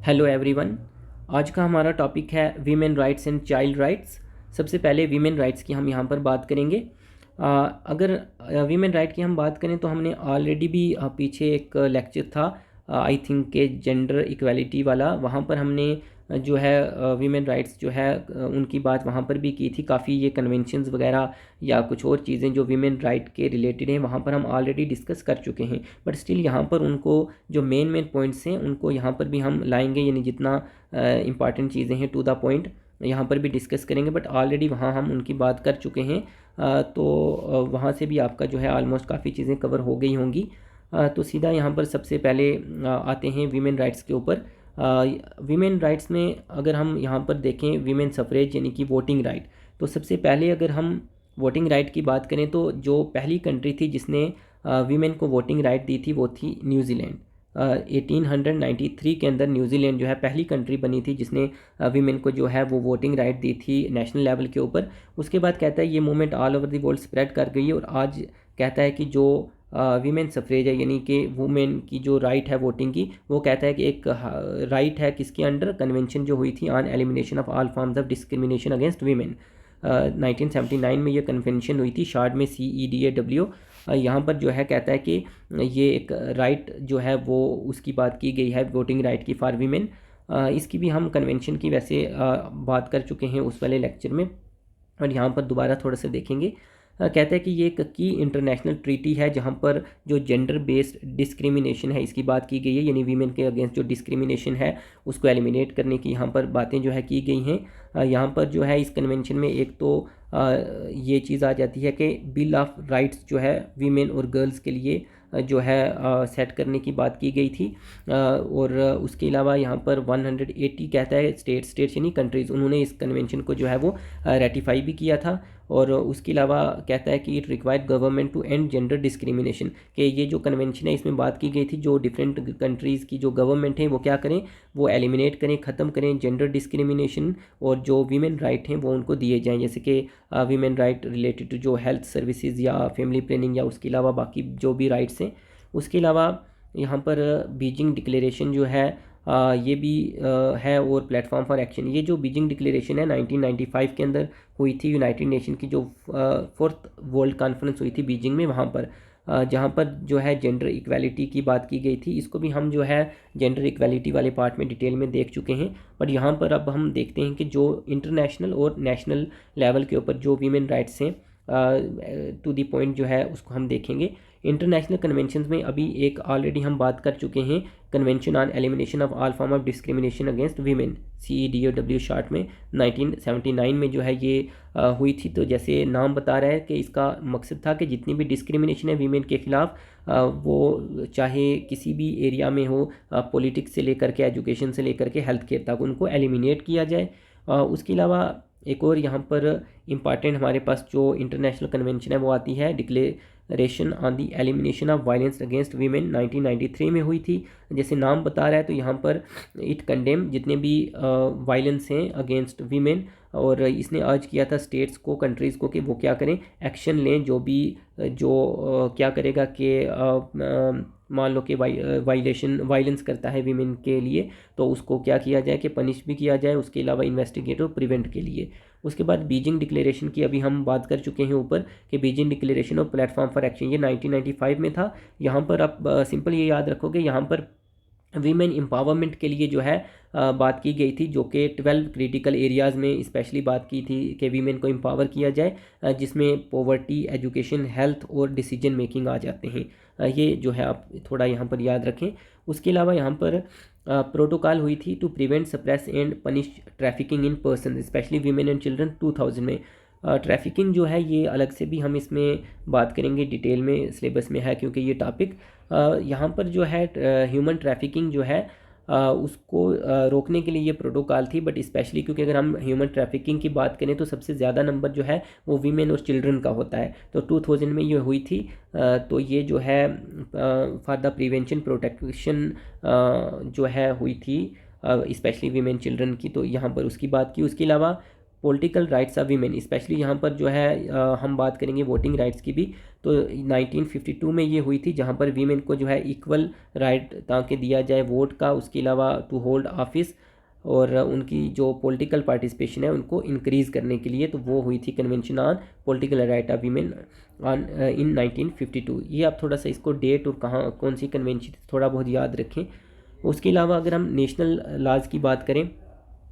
Hello everyone. आज का हमारा टॉपिक है women rights and child rights. सबसे पहले वीमेन राइट्स की हम यहाँ पर बात करेंगे। अगर वीमेन राइट की हम बात करें तो हमने ऑलरेडी भी पीछे एक लेक्चर था, आई थिंक के जेंडर इक्वालिटी वाला। वहाँ पर हमने जो है वीमेन राइट्स जो है उनकी बात वहाँ पर भी की थी। काफ़ी ये कन्वेंशंस वगैरह या कुछ और चीज़ें जो वीमेन राइट के रिलेटेड हैं वहाँ पर हम ऑलरेडी डिस्कस कर चुके हैं, बट स्टिल यहाँ पर उनको जो मेन पॉइंट्स हैं उनको यहाँ पर भी हम लाएंगे, यानी जितना इंपॉर्टेंट चीज़ें हैं टू द पॉइंट यहाँ पर भी डिस्कस करेंगे। बट ऑलरेडी वहाँ हम उनकी बात कर चुके हैं, तो वहाँ से भी आपका जो है ऑलमोस्ट काफ़ी चीज़ें कवर हो गई होंगी। तो सीधा यहाँ पर सबसे पहले आते हैं वीमेन राइट्स के ऊपर। वीमेन राइट्स में अगर हम यहाँ पर देखें वीमेन सफरेज यानी कि वोटिंग राइट, तो सबसे पहले अगर हम वोटिंग राइट की बात करें तो जो पहली कंट्री थी जिसने वीमेन को वोटिंग राइट दी थी वो थी न्यूजीलैंड। 1893 के अंदर न्यूजीलैंड जो है पहली कंट्री बनी थी जिसने वीमेन को जो है वो वोटिंग राइट दी थी नेशनल लेवल के ऊपर। उसके बाद कहता है ये movement all over the world spread कर गई है, और आज कहता है कि जो वीमेन सफरेज है यानी कि वुमेन की जो राइट है वोटिंग की, वो कहता है कि एक राइट है किसके अंडर, कन्वेंशन जो हुई थी on elimination of all forms of discrimination against women. 1979 में ये कन्वेंशन हुई थी, शॉर्ट में CEDAW। यहाँ पर जो है कहता है कि ये एक राइट जो है वो उसकी बात की गई है वोटिंग राइट की फॉर वीमेन। इसकी भी हम कन्वेंशन की वैसे बात कर चुके हैं उस वाले लेक्चर में, और यहाँ पर दोबारा थोड़ा सा देखेंगे। कहता है कि ये एक की इंटरनेशनल ट्रीटी है जहाँ पर जो जेंडर बेस्ड डिस्क्रिमिनेशन है इसकी बात की गई है, यानी वीमेन के अगेंस्ट जो डिस्क्रिमिनेशन है उसको एलिमिनेट करने की यहाँ पर बातें जो है की गई हैं। यहाँ पर जो है इस कन्वेंशन में एक तो ये चीज़ आ जाती है कि बिल ऑफ राइट्स जो है वीमेन और गर्ल्स के लिए जो है सेट करने की बात की गई थी। और उसके अलावा यहाँ पर 180 कहता है स्टेट्स यानी कंट्रीज़, उन्होंने इस कन्वेंशन को जो है वो रेटिफाई भी किया था। और उसके अलावा कहता है कि it required government to end gender discrimination, कि ये जो कन्वेंशन है इसमें बात की गई थी जो डिफरेंट कंट्रीज़ की जो गवर्नमेंट है वो क्या करें, वो एलिमिनेट करें, ख़त्म करें जेंडर डिस्क्रिमिनेशन, और जो वीमेन राइट हैं वो उनको दिए जाएँ, जैसे कि वीमेन राइट रिलेटेड टू जो हेल्थ सर्विसेज या फैमिली प्लानिंग या उसके अलावा बाकी जो भी राइट्स हैं। उसके अलावा यहाँ पर बीजिंग डिक्लेरेशन जो है ये भी है, और प्लेटफॉर्म फॉर एक्शन। ये जो बीजिंग डिक्लेरेशन है 1995 के अंदर हुई थी, यूनाइटेड नेशन की जो 4th वर्ल्ड कॉन्फ्रेंस हुई थी बीजिंग में, वहाँ पर जहाँ पर जो है जेंडर इक्वालिटी की बात की गई थी। इसको भी हम जो है जेंडर इक्वालिटी वाले पार्ट में डिटेल में देख चुके हैं, पर यहाँ पर अब हम देखते हैं कि जो इंटरनेशनल और नेशनल लेवल के ऊपर जो वीमेन राइट्स हैं टू दी पॉइंट जो है उसको हम देखेंगे। इंटरनेशनल कन्वेंशन में अभी एक ऑलरेडी हम बात कर चुके हैं, convention on elimination of all form of discrimination against women, CEDAW short में 1979 में जो है ये हुई थी। तो जैसे नाम बता रहा है कि इसका मकसद था कि जितनी भी डिस्क्रिमिनेशन है वीमेन के ख़िलाफ़, वो चाहे किसी भी एरिया में हो, पॉलिटिक्स से लेकर के एजुकेशन से लेकर के हेल्थ केयर तक, उनको एलिमिनेट किया जाए। उसके अलावा एक और यहाँ पर इम्पॉर्टेंट हमारे पास जो इंटरनेशनल कन्वेंशन है वो आती है declaration on the elimination of violence against women, 1993 में हुई थी। जैसे नाम बता रहा है तो यहाँ पर इट कंडेम जितने भी वायलेंस हैं अगेंस्ट वीमेन, और इसने अर्ज किया था स्टेट्स को, कंट्रीज़ को कि वो क्या करें, एक्शन लें, जो भी क्या करेगा कि मान लो कि वायलेंस करता है वीमेन के लिए तो उसको क्या किया जाए कि पनिश भी किया जाए, उसके अलावा इन्वेस्टिगेट और प्रिवेंट के लिए। उसके बाद बीजिंग डिक्लेरेशन की अभी हम बात कर चुके हैं ऊपर कि बीजिंग डिक्लेरेशन और प्लेटफॉर्म फॉर एक्शन ये 1995 में था। यहाँ पर आप सिंपल ये याद रखोगे, यहाँ पर वीमेन एम्पावरमेंट के लिए जो है बात की गई थी, जो कि 12 क्रिटिकल एरियाज़ में स्पेशली बात की थी कि वीमेन को एम्पावर किया जाए, जिसमें पॉवर्टी, एजुकेशन, हेल्थ और डिसीजन मेकिंग आ जाते हैं। ये जो है आप थोड़ा यहाँ पर याद रखें। उसके अलावा यहाँ पर प्रोटोकॉल हुई थी to prevent, suppress and punish trafficking in person specially women and children 2000 में। ट्रैफिकिंग जो है ये अलग से भी हम इसमें बात करेंगे, डिटेल में सिलेबस में है क्योंकि ये टॉपिक यहाँ पर जो है ह्यूमन ट्रैफिकिंग जो है उसको रोकने के लिए ये प्रोटोकॉल थी, बट स्पेशली क्योंकि अगर हम ह्यूमन ट्रैफिकिंग की बात करें तो सबसे ज़्यादा नंबर जो है वो वीमेन और चिल्ड्रन का होता है। तो 2000 में ये हुई थी। तो ये जो है फॉर द प्रिवेंशन प्रोटेक्शन जो है हुई थी स्पेशली वीमेन चिल्ड्रन की, तो यहाँ पर उसकी बात की। उसके अलावा political rights of women, specially यहाँ पर जो है हम बात करेंगे वोटिंग राइट्स की भी। तो 1952 में ये हुई थी, जहाँ पर वीमेन को जो है इक्वल राइट ताकि दिया जाए वोट का, उसके अलावा टू होल्ड ऑफिस, और उनकी जो पॉलिटिकल पार्टिसिपेशन है उनको इंक्रीज़ करने के लिए। तो वो हुई थी convention on political right of women on in 1952। ये आप थोड़ा सा इसको डेट और कहाँ कौन सी कन्वेंशन थोड़ा बहुत याद रखें। उसके अलावा अगर हम नेशनल लॉज की बात करें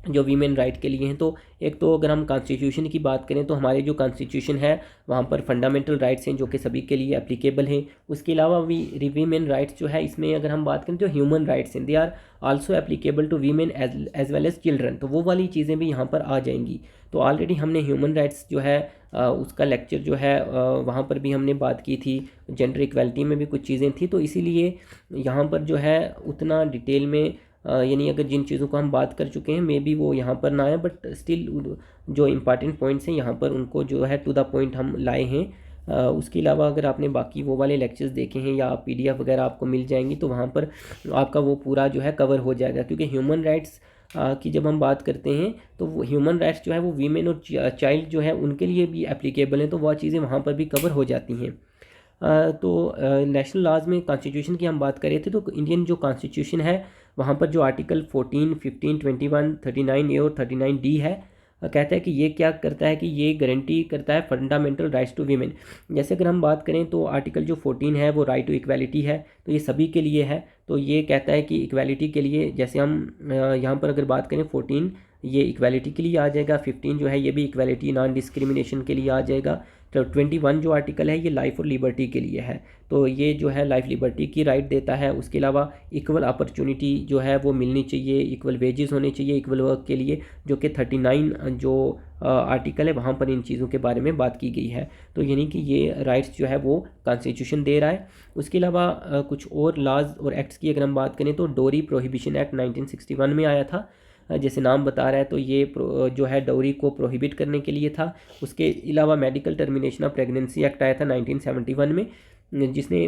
जो वीमेन राइट के लिए हैं, तो एक तो अगर हम कॉन्स्टिट्यूशन की बात करें तो हमारे जो कॉन्स्टिट्यूशन है वहाँ पर फंडामेंटल राइट्स हैं जो कि सभी के लिए एप्लीकेबल हैं। उसके अलावा वीमेन राइट्स जो है इसमें अगर हम बात करें तो ह्यूमन राइट्स हैं, they are also applicable to women as well as children, तो वो वाली चीज़ें भी यहाँ पर आ जाएंगी। तो ऑलरेडी हमने ह्यूमन राइट्स जो है उसका लेक्चर जो है वहाँ पर भी हमने बात की थी, जेंडर इक्वालिटी में भी कुछ चीज़ें थी, तो इसीलिए यहाँ पर जो है उतना डिटेल में यानी अगर जिन चीज़ों को हम बात कर चुके हैं मे बी वो यहाँ पर ना आए, बट स्टिल जो इम्पॉर्टेंट पॉइंट्स हैं यहाँ पर उनको जो है टू द पॉइंट हम लाए हैं। उसके अलावा अगर आपने बाकी वो वाले लेक्चर्स देखे हैं या PDF वगैरह आपको मिल जाएंगी तो वहाँ पर आपका वो पूरा जो है कवर हो जाएगा, क्योंकि ह्यूमन राइट्स की जब हम बात करते हैं तो वो ह्यूमन राइट्स जो है वो वीमेन और चाइल्ड जो है उनके लिए भी एप्लीकेबल हैं, तो वह चीज़ें वहाँ पर भी कवर हो जाती हैं। तो नेशनल लॉज में कॉन्स्टिट्यूशन की हम बात कर रहे थे, तो इंडियन जो कॉन्स्टिट्यूशन है वहाँ पर जो आर्टिकल 14, 15, 21, 39A और 39D है, कहता है कि ये क्या करता है कि ये गारंटी करता है फंडामेंटल राइट्स टू वीमेन। जैसे अगर हम बात करें तो आर्टिकल जो 14 है वो राइट टू इक्वालिटी है, तो ये सभी के लिए है। तो ये कहता है कि इक्वालिटी के लिए, जैसे हम यहाँ पर अगर बात करें 14 ये इक्वालिटी के लिए आ जाएगा, 15 जो है ये भी इक्वालिटी नॉन डिस्क्रिमिनेशन के लिए आ जाएगा, तो 21 जो आर्टिकल है ये लाइफ और लिबर्टी के लिए है, तो ये जो है लाइफ लिबर्टी की राइट देता है। उसके अलावा इक्वल अपॉर्चुनिटी जो है वो मिलनी चाहिए, इक्वल वेजेस होने चाहिए इक्वल वर्क के लिए, जो कि 39 जो आर्टिकल है वहाँ पर इन चीज़ों के बारे में बात की गई है। तो यानी कि ये राइट्स जो है वो कॉन्स्टिट्यूशन दे रहा है। उसके अलावा कुछ और लॉज और एक्ट्स की अगर हम बात करें तो डोरी प्रोहिबिशन एक्ट 1961 में आया था, जैसे नाम बता रहा है, तो ये जो है डाउरी को प्रोहिबिट करने के लिए था। उसके अलावा medical termination of pregnancy act आया था 1971 में, जिसने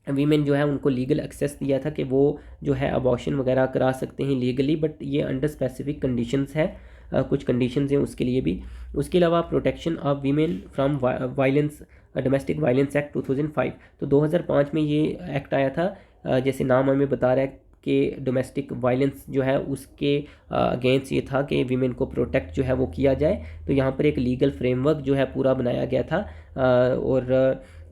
वीमेन जो है उनको लीगल एक्सेस दिया था कि वो जो है अबॉर्शन वगैरह करा सकते हैं लीगली, बट ये अंडर स्पेसिफिक कंडीशंस है, कुछ कंडीशंस हैं उसके लिए भी। उसके अलावा protection of women from violence domestic violence act 2005, तो 2005 में ये एक्ट आया था। जैसे नाम हमें बता रहा है कि डोमेस्टिक वायलेंस जो है उसके अगेंस्ट ये था कि वीमेन को प्रोटेक्ट जो है वो किया जाए, तो यहाँ पर एक लीगल फ्रेमवर्क जो है पूरा बनाया गया था। और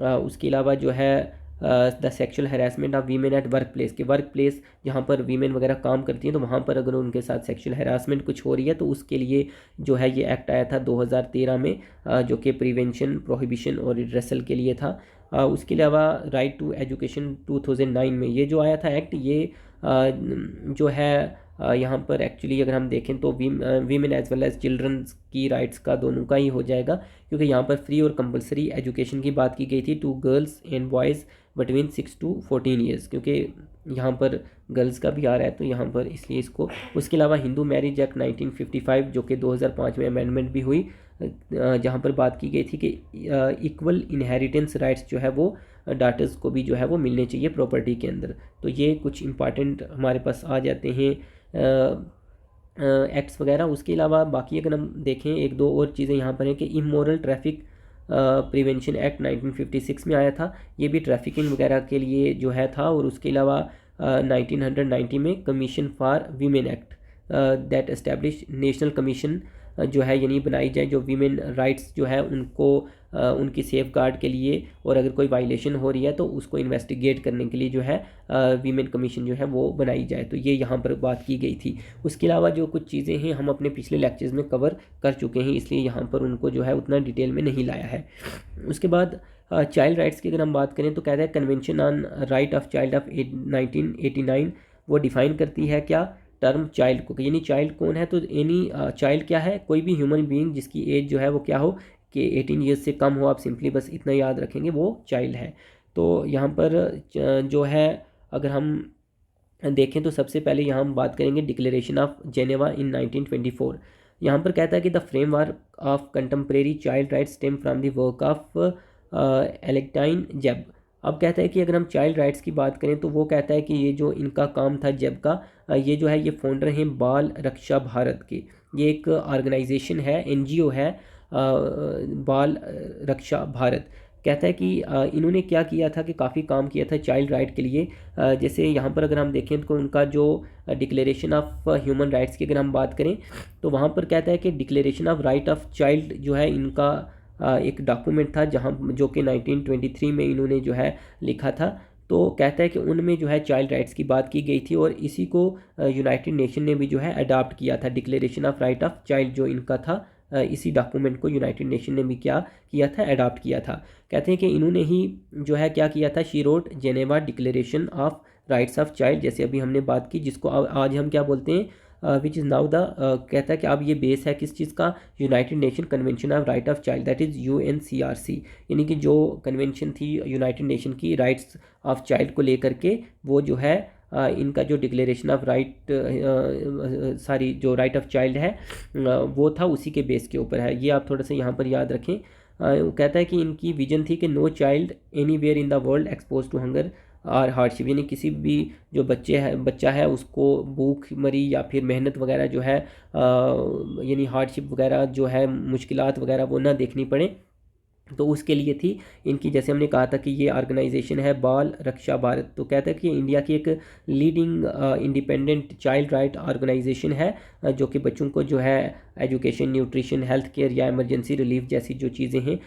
उसके अलावा जो है the sexual harassment of women at work place, के वर्क प्लेस जहाँ पर वीमेन वगैरह काम करती हैं तो वहाँ पर अगर उनके साथ सेक्शुअल हैरासमेंट कुछ हो रही है तो उसके लिए जो है ये एक्ट आया था 2013 में, जो कि प्रिवेंशन, प्रोहिबिशन और रिड्रेसल के लिए था। उसके अलावा राइट टू एजुकेशन 2009 में ये जो आया था एक्ट, ये जो है यहाँ पर एक्चुअली अगर हम देखें तो women as well as childrens की राइट्स का दोनों का ही हो जाएगा, क्योंकि यहाँ पर फ्री और कंपलसरी एजुकेशन की बात की गई थी to girls and boys between 6 to 14 years, क्योंकि यहाँ पर गर्ल्स का भी आ रहा है तो यहाँ पर इसलिए इसको। उसके अलावा हिंदू मैरिज एक्ट 1955 जो कि 2005 में अमेंडमेंट भी हुई, जहाँ पर बात की गई थी कि इक्वल इनहेरिटेंस राइट्स जो है वो डाटर्स को भी जो है वो मिलने चाहिए प्रॉपर्टी के अंदर। तो ये कुछ इंपॉर्टेंट हमारे पास आ जाते हैं एक्ट्स वगैरह। उसके अलावा बाकी अगर हम देखें एक दो और चीज़ें यहाँ पर हैं कि इमोरल ट्रैफिक प्रिवेंशन एक्ट 1956 में आया था, ये भी ट्रैफिकिंग वगैरह के लिए जो है था। और उसके अलावा 1990 में commission for women act that establish national commission जो है यानी बनाई जाए जो वीमेन राइट्स जो है उनको उनकी सेफ गार्ड के लिए, और अगर कोई वायलेशन हो रही है तो उसको इन्वेस्टिगेट करने के लिए जो है वीमेन कमीशन जो है वो बनाई जाए, तो ये यहाँ पर बात की गई थी। उसके अलावा जो कुछ चीज़ें हैं हम अपने पिछले लेक्चर्स में कवर कर चुके हैं, इसलिए यहाँ पर उनको जो है उतना डिटेल में नहीं लाया है। उसके बाद चाइल्ड राइट्स की अगर हम बात करें तो कहता है convention on right of child of 1989 वो डिफ़ाइन करती है क्या टर्म चाइल्ड को, यानी चाइल्ड कौन है, तो एनी चाइल्ड क्या है, कोई भी ह्यूमन बीइंग जिसकी एज जो है वो क्या हो कि 18 ईयर्स से कम हो, आप सिंपली बस इतना याद रखेंगे वो चाइल्ड है। तो यहाँ पर जो है अगर हम देखें तो सबसे पहले यहाँ हम बात करेंगे डिक्लेरेशन ऑफ जेनेवा इन 1924। यहाँ पर कहता है कि the framework of contemporary child rights stem from the work of Eglantyne Jebb, अब कहता है कि अगर हम चाइल्ड राइट्स की बात करें तो वो कहता है कि ये जो इनका काम था जेब का, ये जो है ये फाउंडर हैं बाल रक्षा भारत के। ये एक ऑर्गेनाइजेशन है, एनजीओ है, बाल रक्षा भारत। कहता है कि इन्होंने क्या किया था कि काफ़ी काम किया था चाइल्ड राइट के लिए। जैसे यहाँ पर अगर हम देखें तो उनका जो डिक्लेरेशन ऑफ ह्यूमन राइट्स की अगर हम बात करें तो वहाँ पर कहता है कि declaration of right of child जो है इनका एक डॉक्यूमेंट था, जहाँ जो कि 1923 में इन्होंने जो है लिखा था। तो कहता है कि उनमें जो है चाइल्ड राइट्स की बात की गई थी और इसी को यूनाइटेड नेशन ने भी जो है अडॉप्ट किया था। Declaration of right of child जो इनका था, इसी डॉक्यूमेंट को यूनाइटेड नेशन ने भी क्या किया था, अडॉप्ट किया था। कहते हैं कि इन्होंने ही जो है क्या किया था, she wrote Geneva declaration of rights of child, जैसे अभी हमने बात की, जिसको आज हम क्या बोलते हैं, विच इज़ नाउ द, कहता है कि अब ये बेस है किस चीज़ का, United nation convention of right of child, that is UNCRC। यानी कि जो कन्वेंशन थी यूनाइटेड नेशन की राइट्स ऑफ चाइल्ड को लेकर के, वो जो है इनका जो डिक्लेरेशन ऑफ राइट, सारी जो राइट ऑफ चाइल्ड है वो था, उसी के बेस के ऊपर है। ये आप थोड़ा सा यहाँ पर याद रखें। वो कहता है कि इनकी विजन थी कि no child anywhere in the world expose to hunger और हार्डशिप, यानी किसी भी जो बच्चा है उसको भूख मरी या फिर मेहनत वगैरह जो है, यानी हार्डशिप वगैरह जो है, मुश्किलात वगैरह वो ना देखनी पड़े। तो उसके लिए थी इनकी, जैसे हमने कहा था कि ये ऑर्गेनाइजेशन है बाल रक्षा भारत। तो कहता है कि इंडिया की एक leading independent child right organisation है, जो कि बच्चों को जो है एजुकेशन, न्यूट्रिशन, हेल्थ केयर या इमरजेंसी रिलीफ जैसी जो चीज़ें हैं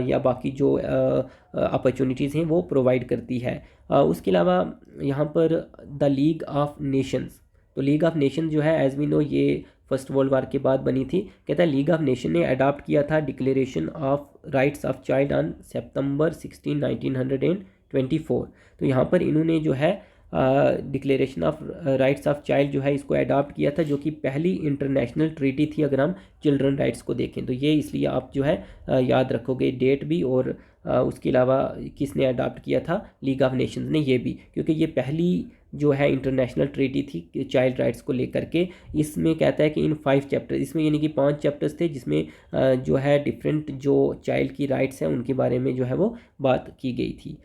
या बाकी जो अपॉर्चुनिटीज़ हैं वो प्रोवाइड करती है। उसके अलावा यहाँ पर द लीग ऑफ नेशंस, तो लीग ऑफ नेशन जो है एज वी नो ये फर्स्ट वर्ल्ड वार के बाद बनी थी। कहता है लीग ऑफ नेशन ने अडॉप्ट किया था declaration of rights of child on सितंबर 16, 1924। तो यहाँ पर इन्होंने जो है declaration of rights of child जो है इसको अडॉप्ट किया था, जो कि पहली इंटरनेशनल ट्रीटी थी अगर हम चिल्ड्रन राइट्स को देखें तो। ये इसलिए आप जो है याद रखोगे डेट भी, और उसके अलावा किसने अडॉप्ट किया था, लीग ऑफ नेशंस ने, ये भी क्योंकि ये पहली जो है इंटरनेशनल ट्रीटी थी चाइल्ड राइट्स को लेकर के। इसमें कहता है कि इन 5 चैप्टर, इसमें यानी कि 5 चैप्टर्स थे जिसमें जो है डिफरेंट जो चाइल्ड की राइट्स हैं उनके बारे में जो है वो बात की गई थी।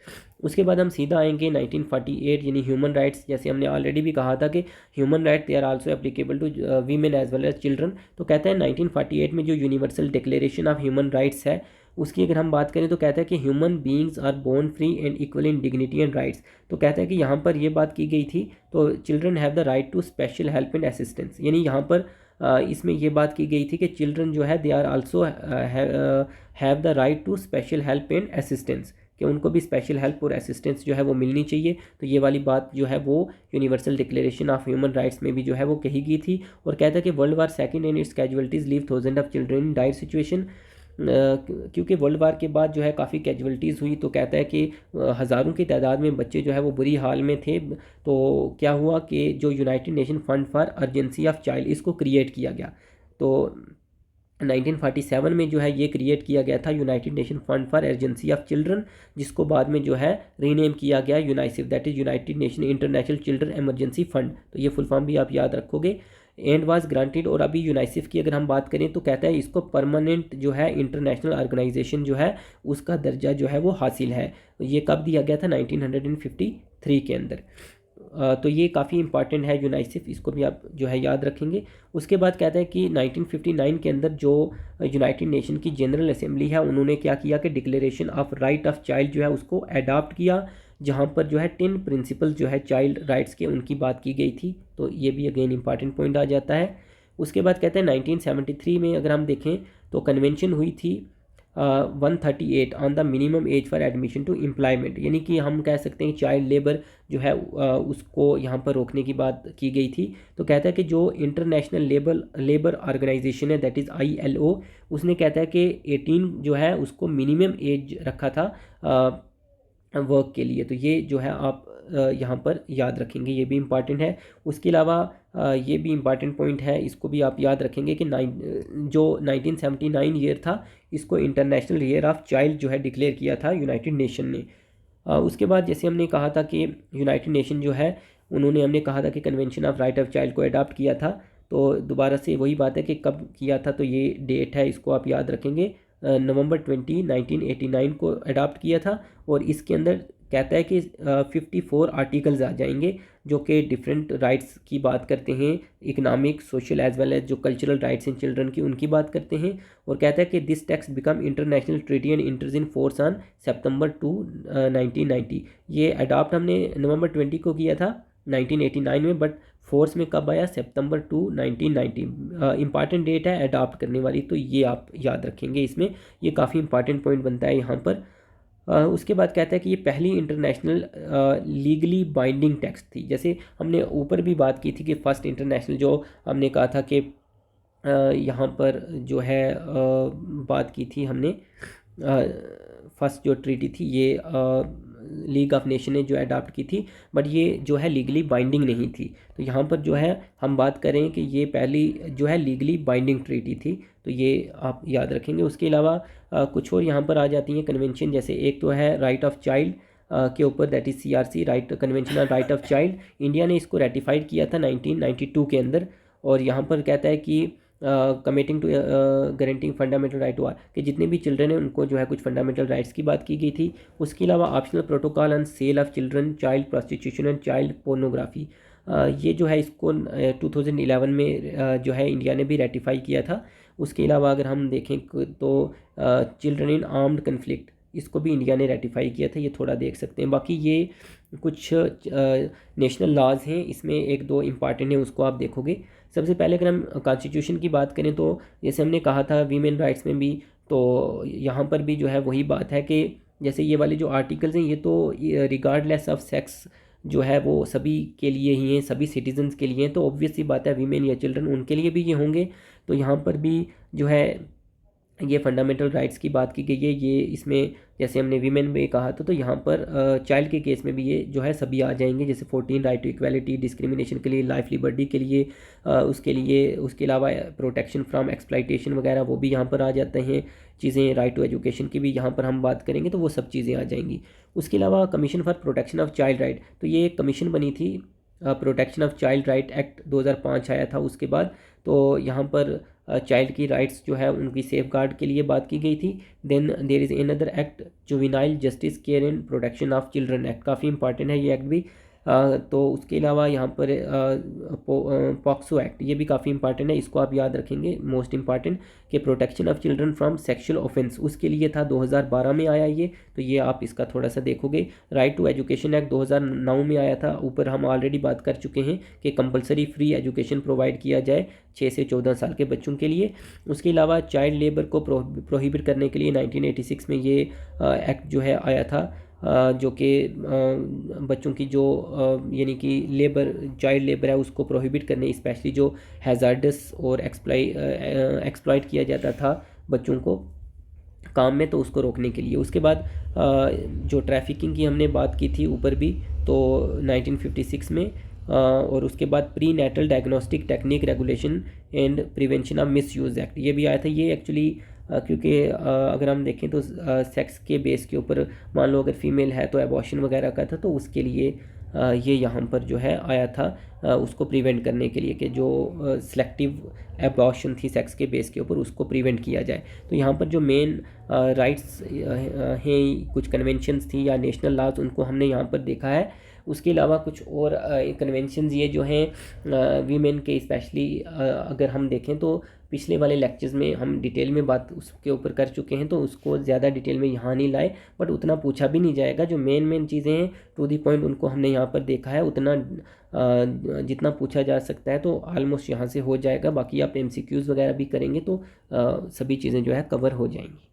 उसके बाद हम सीधा आएंगे 1948 यानी ह्यूमन राइट्स। जैसे हमने ऑलरेडी भी कहा था कि human right they are also applicable to women as well as children. तो कहता है 1948 में जो universal declaration of human rights है उसकी अगर हम बात करें तो कहता है कि human beings are born free and equal in dignity and rights. तो कहता है कि यहाँ पर ये बात की गई थी, तो children have the right to special help and assistance, यानी यहाँ पर इसमें ये बात की गई थी कि चिल्ड्रन जो है they are also have the right to special help and assistance, कि उनको भी स्पेशल हेल्प और असिस्टेंस जो है वो मिलनी चाहिए। तो ये वाली बात जो है वो universal declaration of human rights में भी जो है वो कही गई थी। और कहता है कि world war second and it's casualties leave thousand of children in dire situation, क्योंकि वर्ल्ड वार के बाद जो है काफ़ी कैजुअलिटीज़ हुई। तो कहता है कि हज़ारों की तादाद में बच्चे जो है वो बुरी हाल में थे। तो क्या हुआ कि जो United Nation Fund for urgency of child इसको क्रिएट किया गया। तो 1947 में जो है ये क्रिएट किया गया था United Nation Fund for urgency of children, जिसको बाद में जो है रीनेम किया गया UNICEF, that is United Nation International Children Emergency Fund. तो ये फुल फॉर्म भी आप याद रखोगे। एंड वाज ग्रांटेड, और अभी यूनाइसिफ की अगर हम बात करें तो कहता है इसको परमानेंट जो है इंटरनेशनल ऑर्गेनाइजेशन जो है उसका दर्जा जो है वो हासिल है। ये कब दिया गया था, 1953 के अंदर। तो ये काफ़ी इंपॉर्टेंट है यूनाइसिफ, इसको भी आप जो है याद रखेंगे। उसके बाद कहता है कि 1959 के अंदर जो यूनाइटेड नेशन की जनरल असेंबली है उन्होंने क्या किया कि declaration of right of child जो है उसको अडॉप्ट किया, जहाँ पर जो है 10 प्रिंसिपल जो है चाइल्ड राइट्स के उनकी बात की गई थी। तो ये भी अगेन इंपॉर्टेंट पॉइंट आ जाता है। उसके बाद कहते हैं 1973 में अगर हम देखें तो कन्वेंशन हुई थी 138 on the minimum age for admission to employment, यानी कि हम कह सकते हैं चाइल्ड लेबर जो है उसको यहाँ पर रोकने की बात की गई थी। तो कहता है कि जो इंटरनेशनल लेबर ऑर्गेनाइजेशन है दैट इज़ ILO, उसने कहता है कि 18 जो है उसको मिनिमम एज रखा था वर्क के लिए। तो ये जो है आप यहाँ पर याद रखेंगे, ये भी इम्पॉर्टेंट है। उसके अलावा ये भी इम्पॉर्टेंट पॉइंट है, इसको भी आप याद रखेंगे कि जो 1979 ईयर था इसको इंटरनेशनल ईयर ऑफ चाइल्ड जो है डिक्लेयर किया था यूनाइटेड नेशन ने। उसके बाद जैसे हमने कहा था कि यूनाइटेड नेशन जो है उन्होंने, हमने कहा था कि convention of right of child को अडॉप्ट किया था। तो दोबारा से वही बात है कि कब किया था, तो ये डेट है, इसको आप याद रखेंगे। नवंबर 20, 1989 को अडॉप्ट किया था। और इसके अंदर कहता है कि 54 आर्टिकल्स आ जाएंगे जो कि डिफरेंट राइट्स की बात करते हैं, economic, social as well as जो कल्चरल राइट्स इन चिल्ड्रन की उनकी बात करते हैं। और कहता है कि this text become international treaty and enters in force on September 2 1990। ये अडॉप्ट हमने नवंबर 20 को किया था 1989 में, बट फोर्स में कब आया? सितंबर 2 1990। इंपॉर्टेंट डेट है अडॉप्ट करने वाली, तो ये आप याद रखेंगे इसमें, ये काफ़ी इंपॉर्टेंट पॉइंट बनता है यहाँ पर। उसके बाद कहता है कि ये पहली इंटरनेशनल लीगली बाइंडिंग टेक्स्ट थी। जैसे हमने ऊपर भी बात की थी कि फर्स्ट इंटरनेशनल जो हमने कहा था कि यहाँ पर जो है बात की थी हमने, फर्स्ट जो ट्रीटी थी ये लीग ऑफ नेशन ने जो अडॉप्ट की थी, बट ये जो है लीगली बाइंडिंग नहीं थी। तो यहाँ पर जो है हम बात करें कि ये पहली जो है लीगली बाइंडिंग ट्रीटी थी, तो ये आप याद रखेंगे। उसके अलावा कुछ और यहाँ पर आ जाती हैं कन्वेंशन, जैसे एक तो है राइट ऑफ चाइल्ड के ऊपर, that is CRC, right convention on right of child. India ने इसको रेटिफाइड किया था 1992 के अंदर, और यहाँ पर कहता है कि committing to guaranteeing fundamental right to कि जितने भी चिल्ड्रन हैं उनको जो है कुछ फंडामेंटल राइट्स की बात की गई थी। उसके अलावा optional protocol on sale of children, child prostitution and child pornography, ये जो है इसको 2011 में जो है इंडिया ने भी रेटिफाई किया था। उसके अलावा अगर हम देखें तो चिल्ड्रन इन आर्म्ड कन्फ्लिक्ट, इसको भी इंडिया ने रेटिफाई किया था, ये थोड़ा देख सकते हैं। बाकी ये कुछ नेशनल लॉज हैं, इसमें एक दो इम्पॉर्टेंट हैं, उसको आप देखोगे। सबसे पहले अगर हम कॉन्स्टिट्यूशन की बात करें तो जैसे हमने कहा था वीमेन राइट्स में भी, तो यहाँ पर भी जो है वही बात है कि जैसे ये वाले जो आर्टिकल्स हैं ये तो रिगार्डलेस ऑफ सेक्स जो है वो सभी के लिए ही हैं, सभी सिटीजन्स के लिए हैं, तो ऑब्वियस सी बात है वीमेन या चिल्ड्रन उनके लिए भी ये होंगे। तो यहाँ पर भी जो है ये फंडामेंटल राइट्स की बात की गई है, ये इसमें जैसे हमने वीमेन में कहा था, तो यहाँ पर चाइल्ड के केस में भी ये जो है सभी आ जाएंगे, जैसे 14 राइट टू इक्वालिटी, डिस्क्रिमिनेशन के लिए, लाइफ लिबर्टी के लिए, उसके अलावा प्रोटेक्शन फ्रॉम एक्सप्लाइटेशन वगैरह वो भी यहाँ पर आ जाते हैं चीज़ें। राइट टू एजुकेशन की भी यहाँ पर हम बात करेंगे तो वो सब चीज़ें आ जाएंगी। उसके अलावा commission for protection of child right, तो ये एक कमीशन बनी थी, protection of child right act 2005 आया था उसके बाद, तो यहाँ पर चाइल्ड की राइट्स जो है उनकी सेफ गार्ड के लिए बात की गई थी। Then there is another act, juvenile justice care and protection of children act, काफ़ी इंपॉर्टेंट है ये एक्ट भी। तो उसके अलावा यहाँ पर पॉक्सो एक्ट, ये भी काफ़ी इंपॉर्टेंट है, इसको आप याद रखेंगे, मोस्ट इंपॉर्टेंट, कि protection of children from sexual offence, उसके लिए था 2012 में आया ये, तो ये आप इसका थोड़ा सा देखोगे। राइट टू एजुकेशन एक्ट 2009 में आया था, ऊपर हम ऑलरेडी बात कर चुके हैं कि कंपलसरी फ्री एजुकेशन प्रोवाइड किया जाए 6 से 14 साल के बच्चों के लिए। उसके अलावा चाइल्ड लेबर को प्रोहिबिट करने के लिए 1986 में ये एक्ट जो है आया था, जो कि बच्चों की जो यानी कि लेबर, चाइल्ड लेबर है उसको प्रोहिबिट करने, स्पेशली जो हैज़ार्डस और एक्सप्लॉइट किया जाता था बच्चों को काम में, तो उसको रोकने के लिए। उसके बाद जो ट्रैफिकिंग की हमने बात की थी ऊपर भी, तो 1956 में, और उसके बाद prenatal diagnostic technique regulation and prevention of misuse act, ये भी आया था। ये एक्चुअली क्योंकि अगर हम देखें तो सेक्स के बेस के ऊपर, मान लो अगर फीमेल है तो एबॉर्शन वगैरह का था, तो उसके लिए ये यहाँ पर जो है आया था, उसको प्रिवेंट करने के लिए कि जो सिलेक्टिव एबॉर्शन थी सेक्स के बेस के ऊपर उसको प्रिवेंट किया जाए। तो यहाँ पर जो मेन राइट्स हैं, कुछ कन्वेंशंस थी या नेशनल लॉज, उनको हमने यहाँ पर देखा है। उसके अलावा कुछ और कन्वेंशंस ये जो हैं वीमेन के, स्पेशली अगर हम देखें तो पिछले वाले लेक्चर्स में हम डिटेल में बात उसके ऊपर कर चुके हैं, तो उसको ज़्यादा डिटेल में यहाँ नहीं लाए, बट उतना पूछा भी नहीं जाएगा। जो मेन चीज़ें हैं टू दी पॉइंट उनको हमने यहाँ पर देखा है, उतना जितना पूछा जा सकता है तो ऑलमोस्ट यहाँ से हो जाएगा। बाकी आप MCQs वगैरह भी करेंगे तो सभी चीज़ें जो है कवर हो जाएंगी।